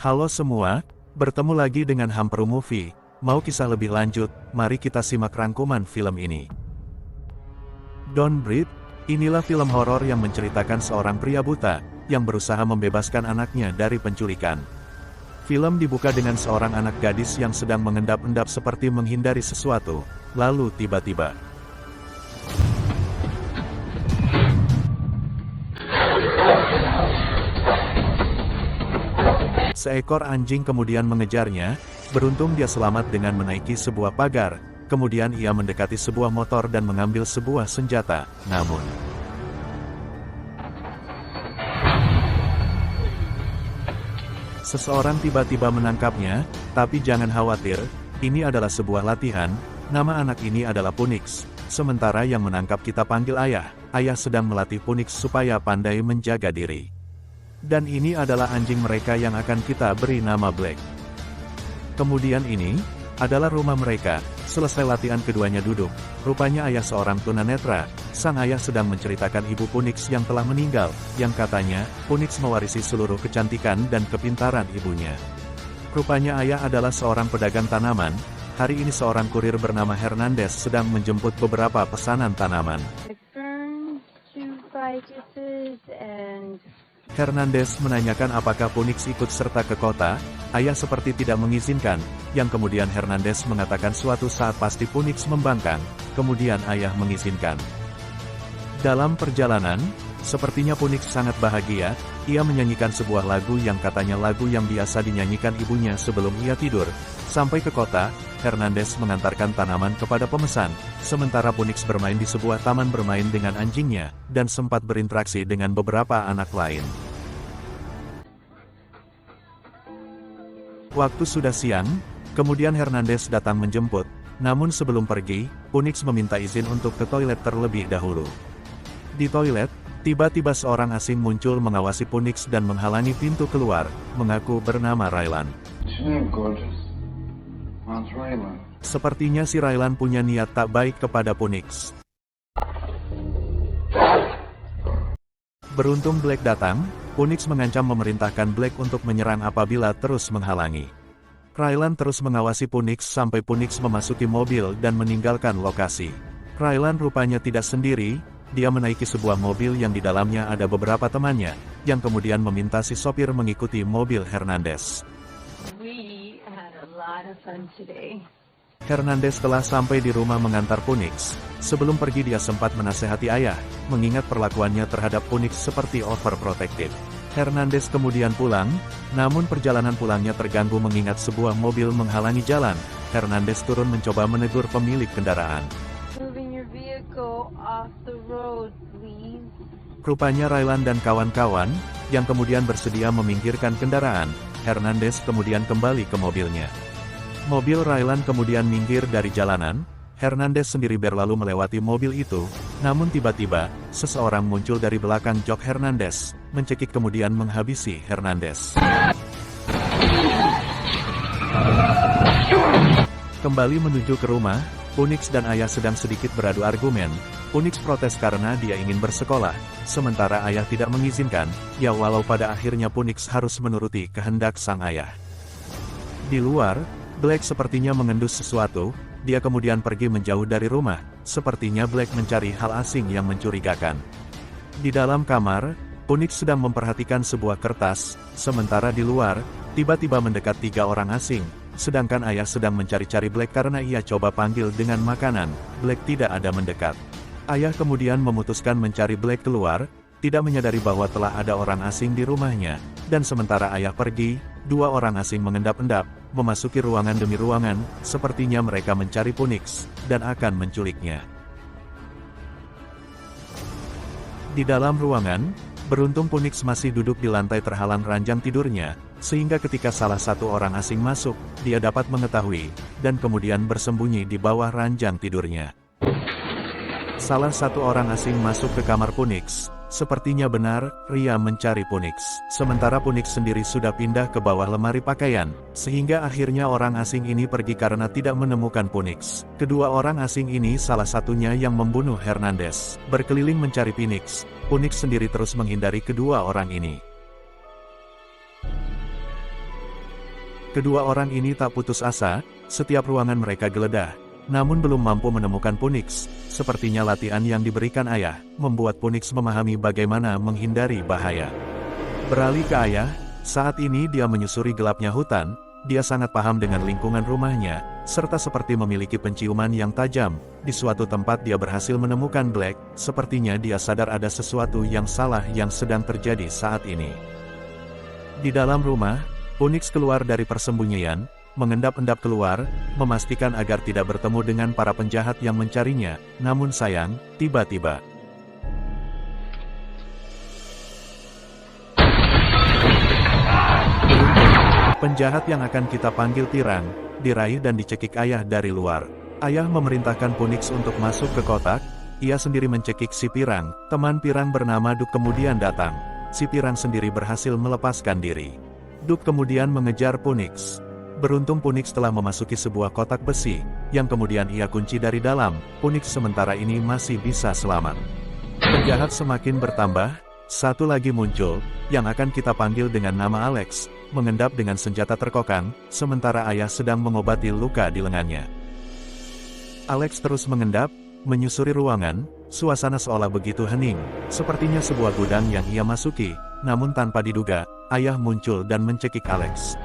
Halo semua, bertemu lagi dengan Hamperu Movie. Mau kisah lebih lanjut, mari kita simak rangkuman film ini. Don't Breathe, inilah film horor yang menceritakan seorang pria buta, yang berusaha membebaskan anaknya dari penculikan. Film dibuka dengan seorang anak gadis yang sedang mengendap-endap seperti menghindari sesuatu, lalu tiba-tiba seekor anjing kemudian mengejarnya. Beruntung dia selamat dengan menaiki sebuah pagar, kemudian ia mendekati sebuah motor dan mengambil sebuah senjata, namun seseorang tiba-tiba menangkapnya. Tapi jangan khawatir, ini adalah sebuah latihan. Nama anak ini adalah Phoenix, sementara yang menangkap kita panggil ayah. Ayah sedang melatih Phoenix supaya pandai menjaga diri. Dan ini adalah anjing mereka yang akan kita beri nama Black. Kemudian ini adalah rumah mereka. Selesai latihan keduanya duduk. Rupanya ayah seorang tunanetra. Sang ayah sedang menceritakan ibu Phoenix yang telah meninggal, yang katanya, Phoenix mewarisi seluruh kecantikan dan kepintaran ibunya. Rupanya ayah adalah seorang pedagang tanaman. Hari ini seorang kurir bernama Hernandez sedang menjemput beberapa pesanan tanaman. Hernandez menanyakan apakah Phoenix ikut serta ke kota. Ayah seperti tidak mengizinkan, yang kemudian Hernandez mengatakan suatu saat pasti Phoenix membangkang, kemudian ayah mengizinkan. Dalam perjalanan, sepertinya Phoenix sangat bahagia. Ia menyanyikan sebuah lagu yang katanya lagu yang biasa dinyanyikan ibunya sebelum ia tidur. Sampai ke kota, Hernandez mengantarkan tanaman kepada pemesan, sementara Phoenix bermain di sebuah taman bermain dengan anjingnya, dan sempat berinteraksi dengan beberapa anak lain. Waktu sudah siang, kemudian Hernandez datang menjemput, namun sebelum pergi, Phoenix meminta izin untuk ke toilet terlebih dahulu. Di toilet, tiba-tiba seorang asing muncul mengawasi Phoenix dan menghalangi pintu keluar, mengaku bernama Rylan. Sepertinya si Rylan punya niat tak baik kepada Phoenix. Beruntung Black datang, Phoenix mengancam memerintahkan Black untuk menyerang apabila terus menghalangi. Rylan terus mengawasi Phoenix sampai Phoenix memasuki mobil dan meninggalkan lokasi. Rylan rupanya tidak sendiri, dia menaiki sebuah mobil yang di dalamnya ada beberapa temannya, yang kemudian meminta si sopir mengikuti mobil Hernandez. Hernandez telah sampai di rumah mengantar Phoenix. Sebelum pergi dia sempat menasehati ayah, mengingat perlakuannya terhadap Phoenix seperti overprotective. Hernandez kemudian pulang, namun perjalanan pulangnya terganggu mengingat sebuah mobil menghalangi jalan. Hernandez turun mencoba menegur pemilik kendaraan. Rupanya Rylan dan kawan-kawan, yang kemudian bersedia meminggirkan kendaraan. Hernandez kemudian kembali ke mobilnya. Mobil Rylan kemudian minggir dari jalanan. Hernandez sendiri berlalu melewati mobil itu, namun tiba-tiba, seseorang muncul dari belakang jok Hernandez, mencekik kemudian menghabisi Hernandez. Kembali menuju ke rumah, Phoenix dan ayah sedang sedikit beradu argumen. Phoenix protes karena dia ingin bersekolah, sementara ayah tidak mengizinkan, ya walau pada akhirnya Phoenix harus menuruti kehendak sang ayah. Di luar, Black sepertinya mengendus sesuatu, dia kemudian pergi menjauh dari rumah, sepertinya Black mencari hal asing yang mencurigakan. Di dalam kamar, Phoenix sedang memperhatikan sebuah kertas, sementara di luar, tiba-tiba mendekat 3 orang asing, sedangkan ayah sedang mencari-cari Black karena ia coba panggil dengan makanan, Black tidak ada mendekat. Ayah kemudian memutuskan mencari Black keluar, tidak menyadari bahwa telah ada orang asing di rumahnya, dan sementara ayah pergi, 2 orang asing mengendap-endap, memasuki ruangan demi ruangan, sepertinya mereka mencari Phoenix, dan akan menculiknya. Di dalam ruangan, beruntung Phoenix masih duduk di lantai terhalang ranjang tidurnya, sehingga ketika salah satu orang asing masuk, dia dapat mengetahui, dan kemudian bersembunyi di bawah ranjang tidurnya. Salah satu orang asing masuk ke kamar Phoenix. Sepertinya benar, Ria mencari Phoenix. Sementara Phoenix sendiri sudah pindah ke bawah lemari pakaian, sehingga akhirnya orang asing ini pergi karena tidak menemukan Phoenix. Kedua orang asing ini salah satunya yang membunuh Hernandez. Berkeliling mencari Phoenix, Phoenix sendiri terus menghindari kedua orang ini. Kedua orang ini tak putus asa, setiap ruangan mereka geledah, namun belum mampu menemukan Phoenix. Sepertinya latihan yang diberikan ayah, membuat Phoenix memahami bagaimana menghindari bahaya. Beralih ke ayah, saat ini dia menyusuri gelapnya hutan, dia sangat paham dengan lingkungan rumahnya, serta seperti memiliki penciuman yang tajam. Di suatu tempat dia berhasil menemukan Black, sepertinya dia sadar ada sesuatu yang salah yang sedang terjadi saat ini. Di dalam rumah, Phoenix keluar dari persembunyian, mengendap-endap keluar, memastikan agar tidak bertemu dengan para penjahat yang mencarinya, namun sayang, tiba-tiba penjahat yang akan kita panggil Pirang, diraih dan dicekik ayah dari luar. Ayah memerintahkan Phoenix untuk masuk ke kotak, ia sendiri mencekik si Pirang, teman Pirang bernama Duke kemudian datang. Si Pirang sendiri berhasil melepaskan diri. Duke kemudian mengejar Phoenix. Beruntung Phoenix telah memasuki sebuah kotak besi, yang kemudian ia kunci dari dalam. Phoenix sementara ini masih bisa selamat. Penjahat semakin bertambah, satu lagi muncul, yang akan kita panggil dengan nama Alex, mengendap dengan senjata terkokang, sementara ayah sedang mengobati luka di lengannya. Alex terus mengendap, menyusuri ruangan, suasana seolah begitu hening, sepertinya sebuah gudang yang ia masuki, namun tanpa diduga, ayah muncul dan mencekik Alex.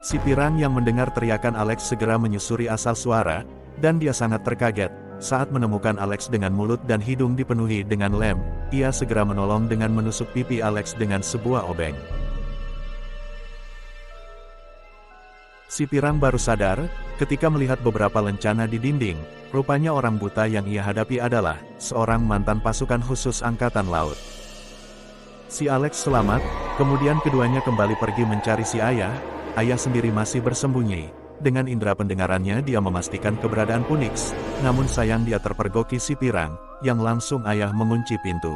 Si Pirang yang mendengar teriakan Alex segera menyusuri asal suara, dan dia sangat terkaget. Saat menemukan Alex dengan mulut dan hidung dipenuhi dengan lem, ia segera menolong dengan menusuk pipi Alex dengan sebuah obeng. Si Pirang baru sadar, ketika melihat beberapa lencana di dinding, rupanya orang buta yang ia hadapi adalah seorang mantan pasukan khusus Angkatan Laut. Si Alex selamat, kemudian keduanya kembali pergi mencari si ayah sendiri masih bersembunyi. Dengan indera pendengarannya dia memastikan keberadaan Phoenix, namun sayang dia terpergoki si Pirang, yang langsung ayah mengunci pintu.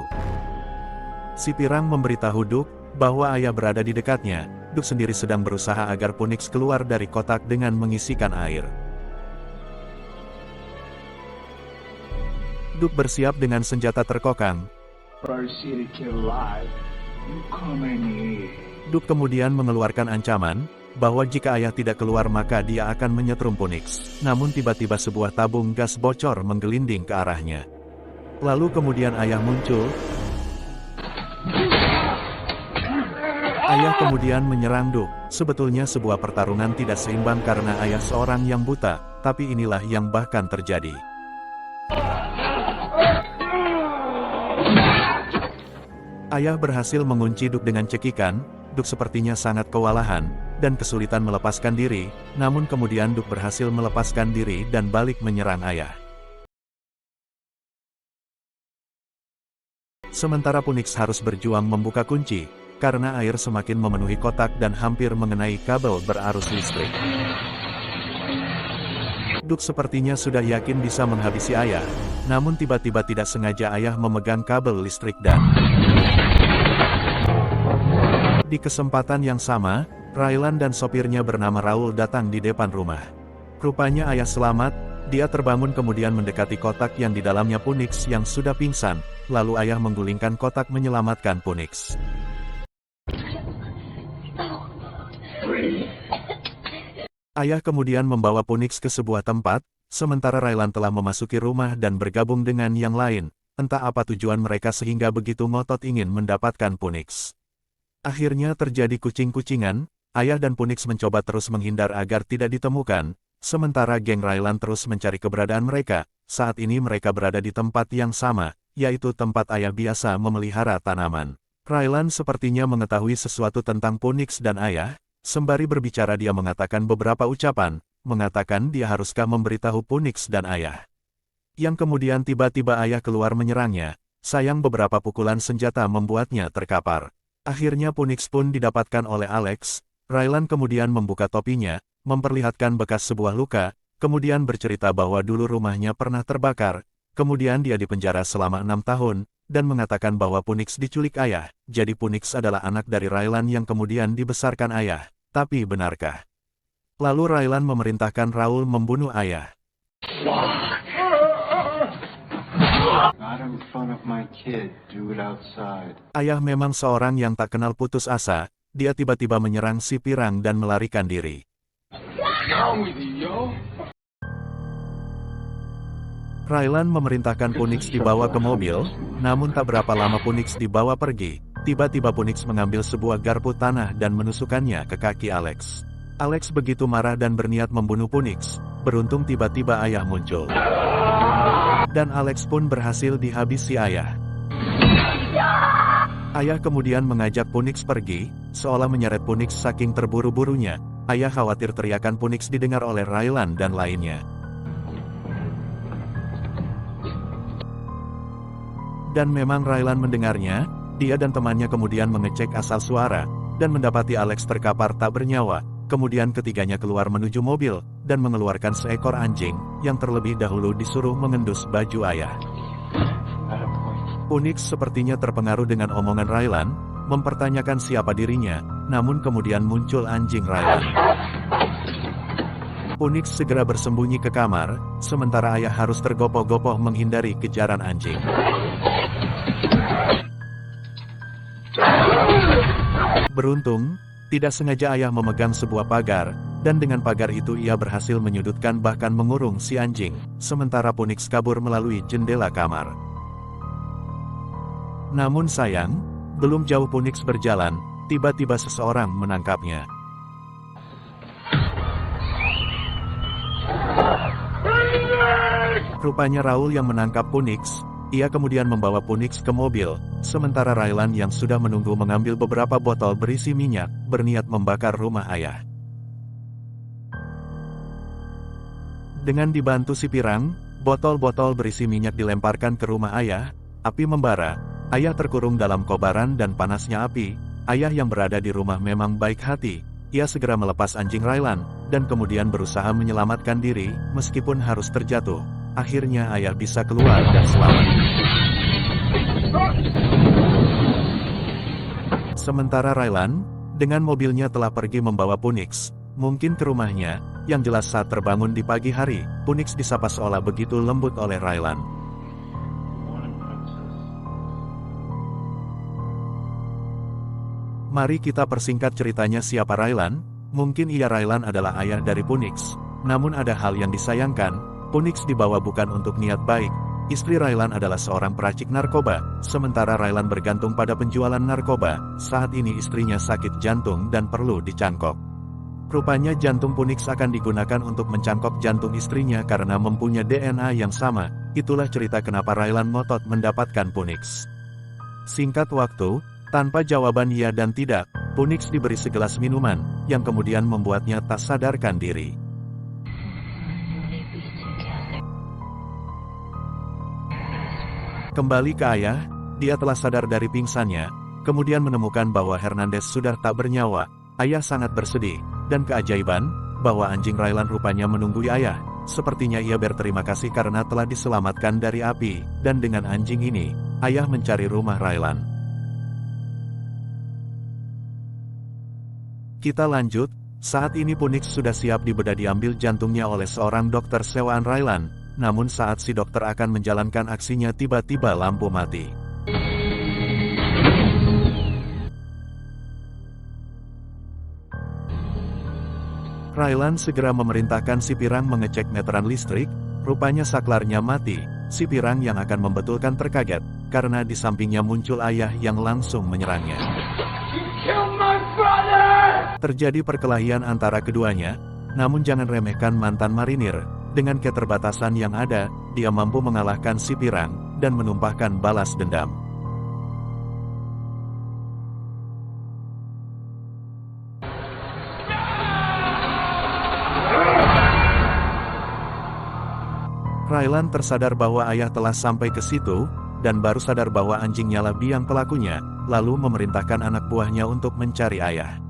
Si Pirang memberitahu Duke, bahwa ayah berada di dekatnya. Duke sendiri sedang berusaha agar Phoenix keluar dari kotak dengan mengisikan air. Duke bersiap dengan senjata terkokang. Duke kemudian mengeluarkan ancaman, bahwa jika ayah tidak keluar maka dia akan menyetrum Phoenix. Namun tiba-tiba sebuah tabung gas bocor menggelinding ke arahnya. Lalu kemudian ayah muncul. Ayah kemudian menyerang Duke. Sebetulnya sebuah pertarungan tidak seimbang karena ayah seorang yang buta, tapi inilah yang bahkan terjadi. Ayah berhasil mengunci Duke dengan cekikan. Duke sepertinya sangat kewalahan, dan kesulitan melepaskan diri, namun kemudian Duke berhasil melepaskan diri dan balik menyerang ayah. Sementara Phoenix harus berjuang membuka kunci, karena air semakin memenuhi kotak dan hampir mengenai kabel berarus listrik. Duke sepertinya sudah yakin bisa menghabisi ayah, namun tiba-tiba tidak sengaja ayah memegang kabel listrik dan... Di kesempatan yang sama, Raylan dan sopirnya bernama Raul datang di depan rumah. Rupanya ayah selamat, dia terbangun kemudian mendekati kotak yang di dalamnya Phoenix yang sudah pingsan, lalu ayah menggulingkan kotak menyelamatkan Phoenix. Ayah kemudian membawa Phoenix ke sebuah tempat, sementara Raylan telah memasuki rumah dan bergabung dengan yang lain, entah apa tujuan mereka sehingga begitu ngotot ingin mendapatkan Phoenix. Akhirnya terjadi kucing-kucingan, ayah dan Phoenix mencoba terus menghindar agar tidak ditemukan, sementara geng Raylan terus mencari keberadaan mereka. Saat ini mereka berada di tempat yang sama, yaitu tempat ayah biasa memelihara tanaman. Raylan sepertinya mengetahui sesuatu tentang Phoenix dan ayah, sembari berbicara dia mengatakan beberapa ucapan, mengatakan dia haruskah memberitahu Phoenix dan ayah. Yang kemudian tiba-tiba ayah keluar menyerangnya, sayang beberapa pukulan senjata membuatnya terkapar. Akhirnya Phoenix pun didapatkan oleh Alex. Raylan kemudian membuka topinya, memperlihatkan bekas sebuah luka, kemudian bercerita bahwa dulu rumahnya pernah terbakar, kemudian dia dipenjara selama 6 tahun, dan mengatakan bahwa Phoenix diculik ayah, jadi Phoenix adalah anak dari Raylan yang kemudian dibesarkan ayah. Tapi benarkah? Lalu Raylan memerintahkan Raul membunuh ayah. Ayah memang seorang yang tak kenal putus asa, dia tiba-tiba menyerang si pirang dan melarikan diri. Raylan memerintahkan Punix dibawa ke mobil, namun tak berapa lama Punix dibawa pergi. Tiba-tiba Punix mengambil sebuah garpu tanah dan menusukkannya ke kaki Alex. Alex begitu marah dan berniat membunuh Punix. Beruntung tiba-tiba ayah muncul. Dan Alex pun berhasil dihabisi ayah. Ayah kemudian mengajak Punix pergi, seolah menyeret Punix saking terburu-burunya. Ayah khawatir teriakan Punix didengar oleh Raylan dan lainnya. Dan memang Raylan mendengarnya, dia dan temannya kemudian mengecek asal suara, dan mendapati Alex terkapar tak bernyawa. Kemudian ketiganya keluar menuju mobil, dan mengeluarkan seekor anjing, yang terlebih dahulu disuruh mengendus baju ayah. Punix sepertinya terpengaruh dengan omongan Raylan, mempertanyakan siapa dirinya, namun kemudian muncul anjing Raylan. Punix segera bersembunyi ke kamar, sementara ayah harus tergopoh-gopoh menghindari kejaran anjing. Beruntung, tidak sengaja ayah memegang sebuah pagar, dan dengan pagar itu ia berhasil menyudutkan bahkan mengurung si anjing, sementara Punix kabur melalui jendela kamar. Namun sayang, belum jauh Punix berjalan, tiba-tiba seseorang menangkapnya. Rupanya Raul yang menangkap Punix. Ia kemudian membawa Punix ke mobil, sementara Raylan yang sudah menunggu mengambil beberapa botol berisi minyak, berniat membakar rumah ayah. Dengan dibantu si pirang, botol-botol berisi minyak dilemparkan ke rumah ayah, api membara, ayah terkurung dalam kobaran dan panasnya api. Ayah yang berada di rumah memang baik hati, ia segera melepas anjing Raylan, dan kemudian berusaha menyelamatkan diri, meskipun harus terjatuh. Akhirnya ayah bisa keluar dan selamat. Sementara Raylan, dengan mobilnya telah pergi membawa Punix, mungkin ke rumahnya, yang jelas saat terbangun di pagi hari, Punix disapa seolah begitu lembut oleh Raylan. Mari kita persingkat ceritanya siapa Raylan. Mungkin Raylan adalah ayah dari Punix, namun ada hal yang disayangkan. Punix dibawa bukan untuk niat baik. Istri Raylan adalah seorang peracik narkoba, sementara Raylan bergantung pada penjualan narkoba. Saat ini istrinya sakit jantung dan perlu dicangkok. Rupanya jantung Punix akan digunakan untuk mencangkok jantung istrinya karena mempunyai DNA yang sama. Itulah cerita kenapa Raylan ngotot mendapatkan Punix. Singkat waktu, tanpa jawaban ya dan tidak, Punix diberi segelas minuman, yang kemudian membuatnya tak sadarkan diri. Kembali ke ayah, dia telah sadar dari pingsannya, kemudian menemukan bahwa Hernandez sudah tak bernyawa. Ayah sangat bersedih, dan keajaiban, bahwa anjing Raylan rupanya menunggu ayah. Sepertinya ia berterima kasih karena telah diselamatkan dari api, dan dengan anjing ini, ayah mencari rumah Raylan. Kita lanjut, saat ini Punix sudah siap dibedah diambil jantungnya oleh seorang dokter sewaan Raylan. Namun saat si dokter akan menjalankan aksinya tiba-tiba lampu mati. Raylan segera memerintahkan si pirang mengecek meteran listrik, rupanya saklarnya mati. Si pirang yang akan membetulkan terkaget, karena di sampingnya muncul ayah yang langsung menyerangnya. Terjadi perkelahian antara keduanya, namun jangan remehkan mantan marinir. Dengan keterbatasan yang ada, dia mampu mengalahkan si pirang, dan menumpahkan balas dendam. Raylan tersadar bahwa ayah telah sampai ke situ, dan baru sadar bahwa anjingnya lah biang pelakunya, lalu memerintahkan anak buahnya untuk mencari ayah.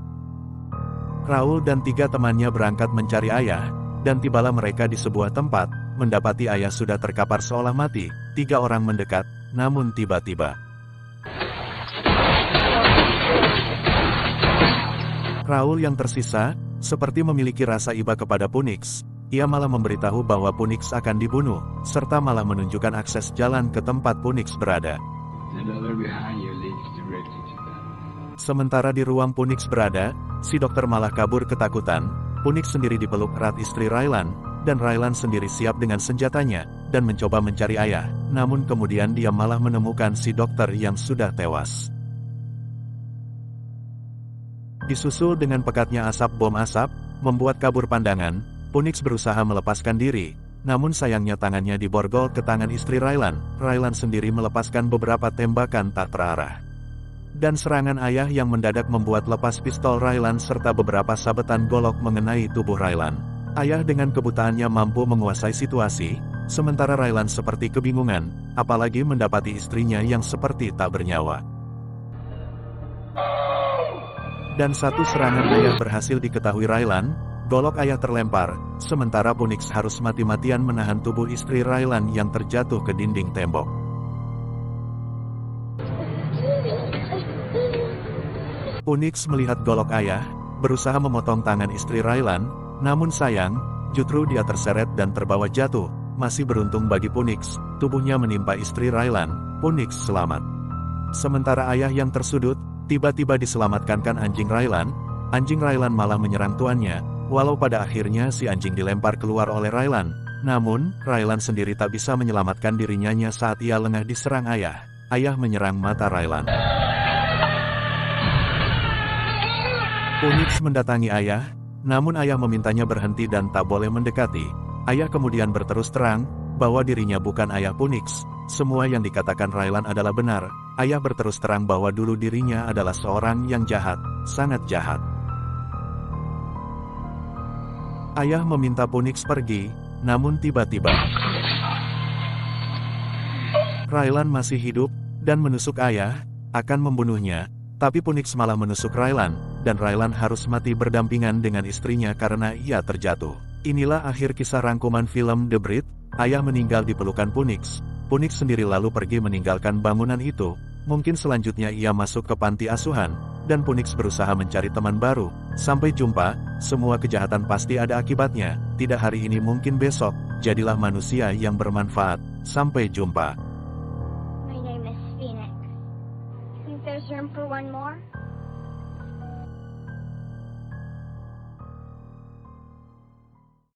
Raul dan 3 temannya berangkat mencari ayah, dan tibalah mereka di sebuah tempat, mendapati ayah sudah terkapar seolah mati. 3 orang mendekat, namun tiba-tiba Raul yang tersisa, seperti memiliki rasa iba kepada Punix. Ia malah memberitahu bahwa Punix akan dibunuh, serta malah menunjukkan akses jalan ke tempat Punix berada. Sementara di ruang Punix berada, si dokter malah kabur ketakutan. Punix sendiri dipeluk erat istri Raylan, dan Raylan sendiri siap dengan senjatanya, dan mencoba mencari ayah. Namun kemudian dia malah menemukan si dokter yang sudah tewas. Disusul dengan pekatnya asap bom asap, membuat kabur pandangan, Punix berusaha melepaskan diri. Namun sayangnya tangannya diborgol ke tangan istri Raylan. Raylan sendiri melepaskan beberapa tembakan tak terarah. Dan serangan ayah yang mendadak membuat lepas pistol Raylan serta beberapa sabetan golok mengenai tubuh Raylan. Ayah dengan kebutaannya mampu menguasai situasi, sementara Raylan seperti kebingungan, apalagi mendapati istrinya yang seperti tak bernyawa. Dan satu serangan ayah berhasil diketahui Raylan, golok ayah terlempar, sementara Punix harus mati-matian menahan tubuh istri Raylan yang terjatuh ke dinding tembok. Punix melihat golok ayah, berusaha memotong tangan istri Raylan, namun sayang, justru dia terseret dan terbawa jatuh. Masih beruntung bagi Punix, tubuhnya menimpa istri Raylan. Punix selamat. Sementara ayah yang tersudut, tiba-tiba diselamatkan anjing Raylan. Anjing Raylan malah menyerang tuannya, walau pada akhirnya si anjing dilempar keluar oleh Raylan. Namun, Raylan sendiri tak bisa menyelamatkan dirinya saat ia lengah diserang ayah. Ayah menyerang mata Raylan. Punix mendatangi ayah, namun ayah memintanya berhenti dan tak boleh mendekati. Ayah kemudian berterus terang, bahwa dirinya bukan ayah Punix. Semua yang dikatakan Raylan adalah benar. Ayah berterus terang bahwa dulu dirinya adalah seorang yang jahat, sangat jahat. Ayah meminta Punix pergi, namun tiba-tiba Raylan masih hidup, dan menusuk ayah, akan membunuhnya. Tapi Punix malah menusuk Raylan, dan Raylan harus mati berdampingan dengan istrinya karena ia terjatuh. Inilah akhir kisah rangkuman film The Bride. Ayah meninggal di pelukan Punix. Punix sendiri lalu pergi meninggalkan bangunan itu. Mungkin selanjutnya ia masuk ke panti asuhan, dan Punix berusaha mencari teman baru. Sampai jumpa, semua kejahatan pasti ada akibatnya. Tidak hari ini mungkin besok, jadilah manusia yang bermanfaat. Sampai jumpa. My name is Phoenix. Think there's room for one more?